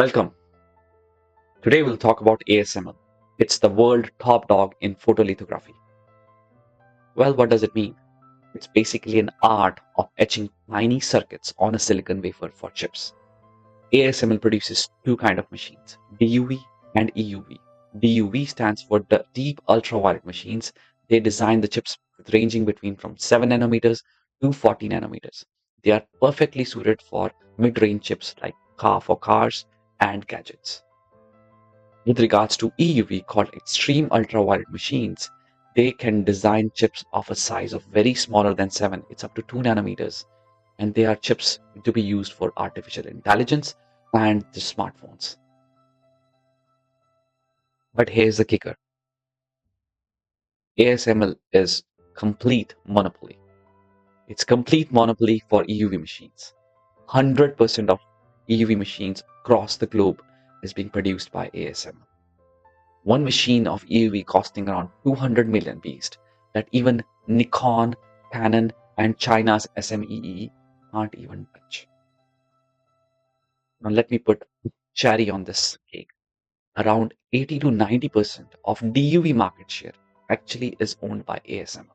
Welcome. Today we'll talk about ASML. It's the world top dog in photolithography. Well, what does it mean? It's basically an art of etching tiny circuits on a silicon wafer for chips. ASML produces two kinds of machines, DUV and EUV. DUV stands for the deep ultraviolet machines. They design the chips ranging between from 7 nanometers to 40 nanometers. They are perfectly suited for mid-range chips like for cars and gadgets. With regards to EUV, called extreme ultraviolet machines, they can design chips of a size of very smaller than 7, it's up to 2 nanometers. And they are chips to be used for artificial intelligence and the smartphones. But here's the kicker. ASML is complete monopoly. It's complete monopoly for EUV machines. 100% of EUV machines across the globe is being produced by ASML. One machine of EUV costing around 200 million beast that even Nikon, Canon, and China's SMEE can't even touch. Now let me put cherry on this cake. Around 80 to 90% of DUV market share actually is owned by ASML.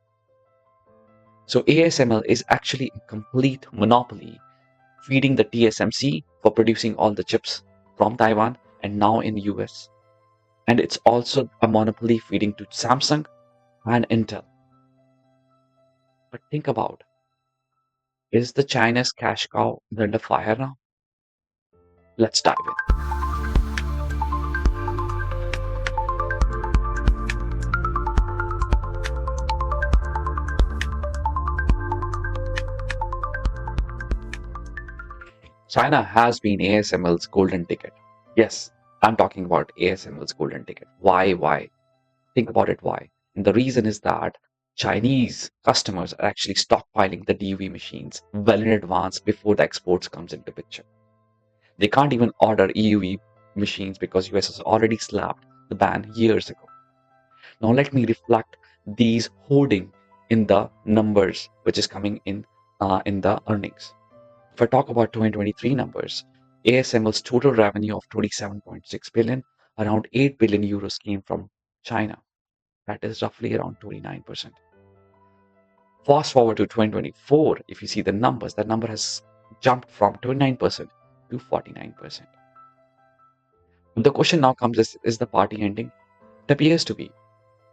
So ASML is actually a complete monopoly, feeding the TSMC for producing all the chips from Taiwan and now in the US. And it's also a monopoly feeding to Samsung and Intel. But think about, is the China's cash cow under fire now? Let's dive in. China has been ASML's golden ticket. Yes, I'm talking about ASML's golden ticket. Why? Think about it, why? And the reason is that Chinese customers are actually stockpiling the DUV machines well in advance before the exports comes into picture. They can't even order EUV machines because US has already slapped the ban years ago. Now let me reflect these hoarding in the numbers which is coming in the earnings. If I talk about 2023 numbers, ASML's total revenue of 27.6 billion, around 8 billion euros came from China. That is roughly around 29%. Fast forward to 2024, if you see the numbers, that number has jumped from 29% to 49%. The question now comes is the party ending? It appears to be,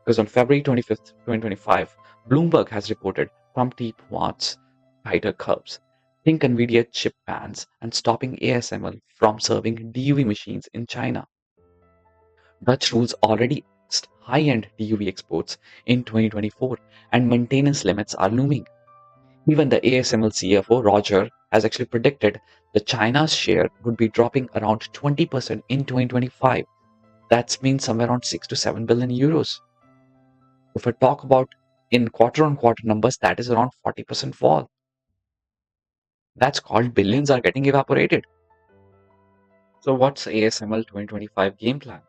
because on February 25th, 2025, Bloomberg has reported Trump wants tighter curbs. Think NVDA chip bans and stopping ASML from serving DUV machines in China. Dutch rules already axed high-end DUV exports in 2024, and maintenance limits are looming. Even the ASML CFO, Roger, has actually predicted that China's share would be dropping around 20% in 2025. That means somewhere around 6 to 7 billion euros. If I talk about in quarter-on-quarter numbers, that is around 40% fall. That's called billions are getting evaporated. So what's ASML 2025 game plan?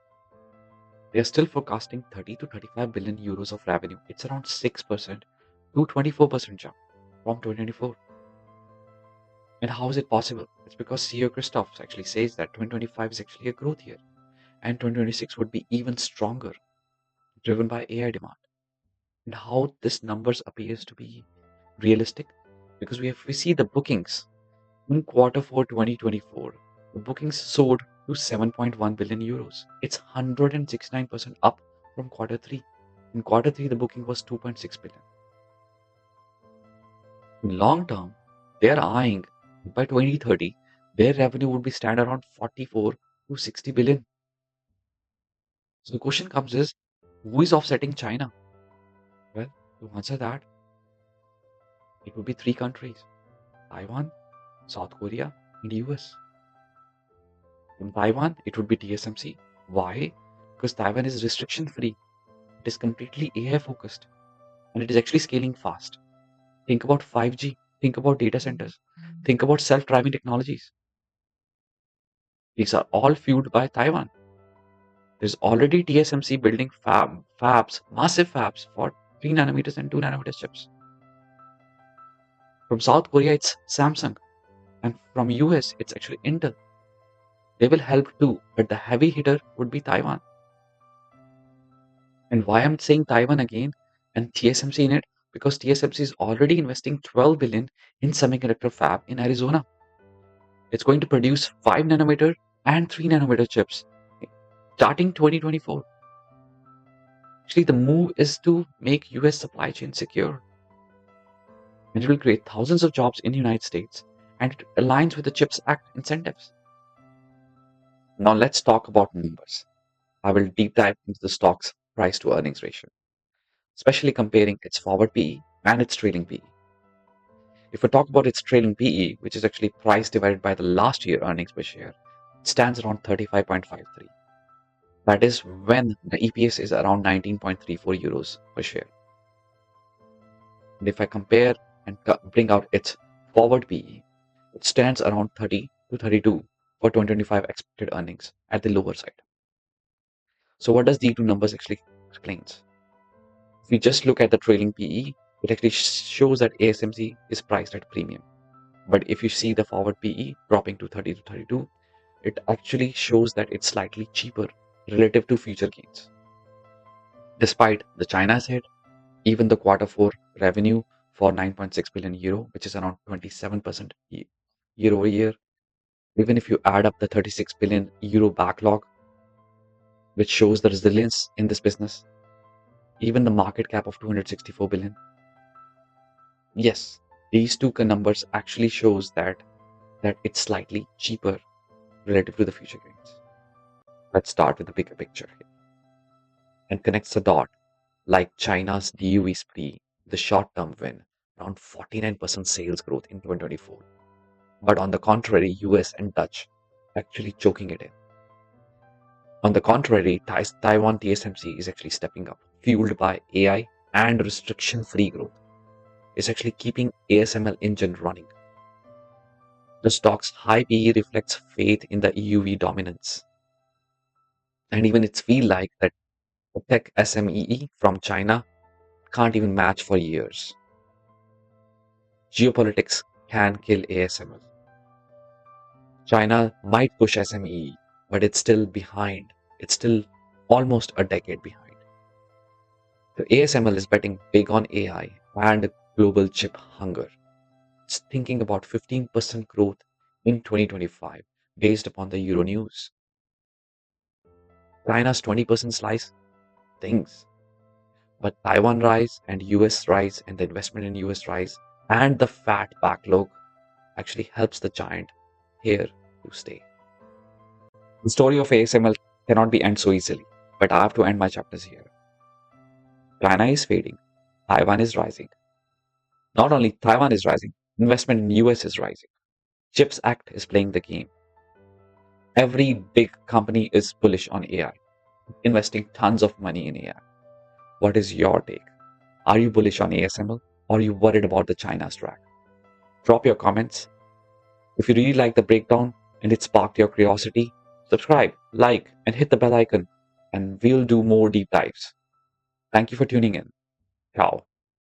They are still forecasting 30 to 35 billion euros of revenue. It's around 6% to 24% jump from 2024. And how is it possible? It's because CEO Christoph actually says that 2025 is actually a growth year and 2026 would be even stronger, driven by AI demand. And how this numbers appears to be realistic? Because we see the bookings in Q4 2024, the bookings soared to 7.1 billion euros. It's 169% up from Q3. In Q3, the booking was 2.6 billion. In long term, they are eyeing by 2030, their revenue would be stand around 44 to 60 billion. So the question comes is, who is offsetting China? Well, to answer that, it would be three countries: Taiwan, South Korea, and US. In Taiwan, it would be TSMC. Why? Because Taiwan is restriction free. It is completely AI focused and it is actually scaling fast. Think about 5G, think about data centers, think about self-driving technologies. These are all fueled by Taiwan. There's already TSMC building fabs, massive fabs for 3 nanometers and 2 nanometers chips. From South Korea, it's Samsung. And from US, it's actually Intel. They will help too, but the heavy hitter would be Taiwan. And why I'm saying Taiwan again and TSMC in it? Because TSMC is already investing 12 billion in semiconductor fab in Arizona. It's going to produce 5 nanometer and 3 nanometer chips starting 2024. Actually, the move is to make US supply chain secure. And it will create thousands of jobs in the United States and it aligns with the CHIPS Act incentives. Now let's talk about numbers. I will deep dive into the stock's price to earnings ratio, especially comparing its forward PE and its trailing PE. If we talk about its trailing PE, which is actually price divided by the last year earnings per share, it stands around 35.53. That is when the EPS is around 19.34 euros per share. And if I compare and bring out its forward PE, it stands around 30 to 32 for 2025 expected earnings at the lower side. So what does these two numbers actually explains? If we just look at the trailing PE, it actually shows that ASMC is priced at premium. But if you see the forward PE dropping to 30 to 32, it actually shows that it's slightly cheaper relative to future gains. Despite the China's hit, even the quarter four revenue for 9.6 billion euro, which is around 27% year over year, even if you add up the 36 billion euro backlog, which shows the resilience in this business, even the market cap of 264 billion. Yes, these two numbers actually shows that it's slightly cheaper relative to the future gains. Let's start with the bigger picture here and connects the dot like China's DUV spree, the short-term win, around 49% sales growth in 2024. But on the contrary, US and Dutch actually choking it in. On the contrary, Taiwan TSMC is actually stepping up, fueled by AI and restriction-free growth. It's actually keeping ASML engine running. The stock's high PE reflects faith in the EUV dominance. And even it's feel like that the tech SMEE from China can't even match for years. Geopolitics can kill ASML. China might push SME, but it's still behind. It's still almost a decade behind. So ASML is betting big on AI and global chip hunger. It's thinking about 15% growth in 2025 based upon the Euronews. China's 20% slice, things. But Taiwan rise and US rise and the investment in US rise and the fat backlog actually helps the giant here to stay. The story of ASML cannot be end so easily, but I have to end my chapters here. China is fading, Taiwan is rising. Not only Taiwan is rising, investment in US is rising. CHIPS Act is playing the game. Every big company is bullish on AI, investing tons of money in AI. What is your take? Are you bullish on ASML or are you worried about the China's track? Drop your comments. If you really like the breakdown and it sparked your curiosity, subscribe, like, and hit the bell icon, and we'll do more deep dives. Thank you for tuning in. Ciao.